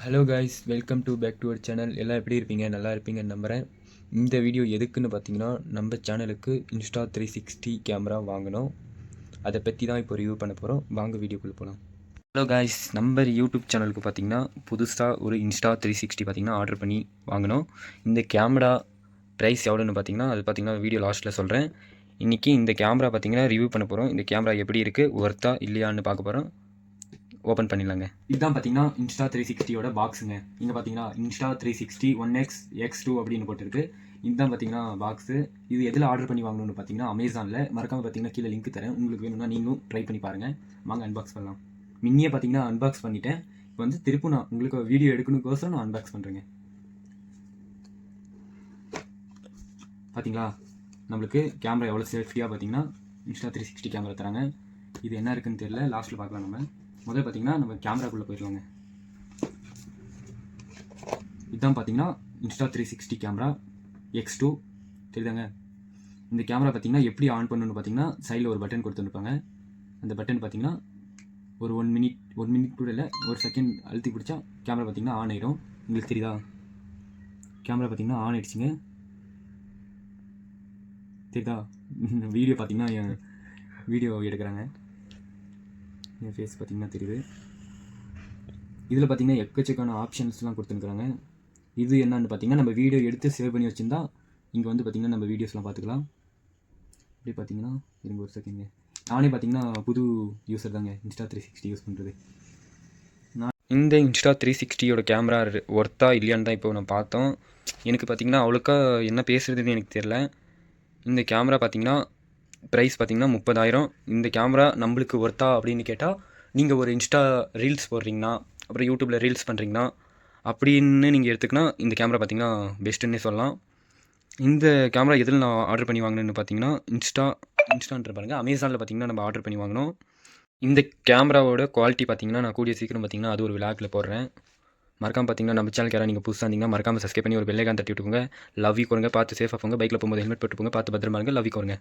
Hello guys, welcome back to our channel. எல்லாம் எப்படி இருப்பீங்க? நல்லா இருப்பீங்கன்னு நம்புகிறேன். இந்த வீடியோ எதுக்குன்னு பார்த்தீங்கன்னா, நம்ம சேனலுக்கு Insta360 கேமரா வாங்கினோம். அதை பற்றி தான் இப்போ ரிவ்யூ பண்ண போகிறோம். வாங்க வீடியோக்குள்ளே போகலாம். ஹலோ கைஸ், நம்ம யூடியூப் சேனலுக்கு பார்த்தீங்கன்னா புதுசாக ஒரு Insta360 பார்த்தீங்கன்னா ஆர்டர் பண்ணி வாங்கினோம். இந்த கேமரா ப்ரைஸ் எவ்வளோன்னு பார்த்தீங்கன்னா அது பார்த்தீங்கன்னா வீடியோ லாஸ்ட்டில் சொல்கிறேன். இன்றைக்கி இந்த கேமரா பார்த்தீங்கன்னா ரிவ்யூ பண்ண போகிறோம். இந்த கேமரா எப்படி இருக்குது, ஒர்த்தா இல்லையான்னு பார்க்க போகிறோம். ஓப்பன் பண்ணிடலாங்க. இதுதான் பார்த்தீங்கன்னா Insta360யோட பாக்ஸுங்க. இங்கே பார்த்தீங்கன்னா Insta360 1X X2 அப்படின்னு போட்டுருக்கு. இதுதான் பார்த்தீங்கன்னா பாக்ஸு. இது எதில் ஆர்டர் பண்ணி வாங்கணும்னு பார்த்தீங்கன்னா அமேசானில். மறக்காமல் பார்த்தீங்கன்னா கீழே லிங்க் தரேன். உங்களுக்கு வேணும்னா நீங்களும் ட்ரை பண்ணி பாருங்கள். வாங்க அன்பாக்ஸ் பண்ணலாம். முன்னையே பார்த்தீங்கன்னா அன்பாக்ஸ் பண்ணிட்டேன். இப்போ வந்து திருப்பும் நான் உங்களுக்கு வீடியோ எடுக்கணுக்கோசரம் நான் அன்பாக்ஸ் பண்ணுறேங்க. பார்த்தீங்களா, நம்மளுக்கு கேமரா எவ்வளோ சேஃப்டியாக பார்த்தீங்கன்னா Insta360 கேமரா தராங்க. இது என்ன இருக்குன்னு தெரியல, லாஸ்ட்டில் பார்க்கலாம். நம்ம முதல்ல பார்த்தீங்கன்னா நம்ம கேமராக்குள்ளே போயிடலாங்க. இதுதான் பார்த்தீங்கன்னா Insta360 கேமரா X2 தெரியுதாங்க. இந்த கேமரா பார்த்தீங்கன்னா எப்படி ஆன் பண்ணணும்னு பார்த்தீங்கன்னா சைடில் ஒரு பட்டன் கொடுத்துருப்பாங்க. அந்த பட்டன் பார்த்தீங்கன்னா ஒரு 1 மினிட் கூட இல்லை, ஒரு செகண்ட் அழுத்தி பிடிச்சா கேமரா பார்த்தீங்கன்னா ஆன் ஆகிடும். உங்களுக்கு தெரியுதா, கேமரா பார்த்தீங்கன்னா ஆன் ஆகிடுச்சிங்க. தெரியுதா, வீடியோ பார்த்தீங்கன்னா என் வீடியோ எடுக்கிறாங்க. என் ஃபேஸ் பார்த்தீங்கன்னா தெரியுது. இதில் பார்த்தீங்கன்னா எக்கச்சக்கான ஆப்ஷன்ஸ்லாம் கொடுத்துருக்குறாங்க. இது என்னன்னு பார்த்தீங்கன்னா நம்ம வீடியோ எடுத்து சேவ் பண்ணி வச்சுருந்தா இங்கே வந்து பார்த்திங்கன்னா நம்ம வீடியோஸ்லாம் பார்த்துக்கலாம். இப்படி பார்த்தீங்கன்னா இருங்க ஒரு செகண்ட், நானே பார்த்தீங்கன்னா புது யூஸர் தாங்க Insta360 யூஸ் பண்ணுறது. இந்த Insta360யோட கேமரா ஒர்த்தா இல்லையான்னு தான் இப்போ நான் பார்த்தோம். எனக்கு பார்த்தீங்கன்னா அவ்வளோக்கா என்ன பேசுகிறதுன்னு எனக்கு தெரில. இந்த கேமரா பார்த்தீங்கன்னா ப்ரைஸ் பார்த்தீங்கன்னா 30,000. இந்த கேமரா நம்மளுக்கு ஒர்த்தா அப்படின்னு கேட்டால், நீங்கள் ஒரு இன்ஸ்டா ரீல்ஸ் போடுறீங்கன்னா, அப்புறம் யூடியூப்பில் ரீல்ஸ் பண்ணுறீங்கன்னா அப்படின்னு நீங்கள் எடுத்துக்கினா இந்த கேமரா பார்த்தீங்கன்னா பெஸ்ட்டுன்னே சொல்லலாம். இந்த கேமரா எதில் நான் ஆர்டர் பண்ணி வாங்கினேன்னு பார்த்தீங்கன்னா இன்ஸ்டான்ற பாருங்கள், அமேசானில் பார்த்தீங்கன்னா நம்ம ஆர்டர் பண்ணி வாங்கினோம். இந்த கேமராவோட குவாலிட்டி பார்த்தீங்கன்னா நான் கூடிய சீக்கிரம் பார்த்தீங்கன்னா அது ஒரு விளாகில் போடுறேன். மறக்காமல் பார்த்தீங்கன்னா நம்ம சேனல் யாராவது நீங்கள் புதுசாக இருந்தீங்கன்னா மறக்காமல் சப்ஸ்கிரைப் பண்ணி ஒரு பெல் ஐகான் தட்டி விட்டுக்கோங்க. லவ் யூ கொடுங்க. பார்த்து சேஃபாக போங்க. பைக்கில் போகும்போது ஹெல்மெட் போட்டு போங்க. பார்த்து பத்திரமா இருங்க. லவ் யூ கொடுங்க.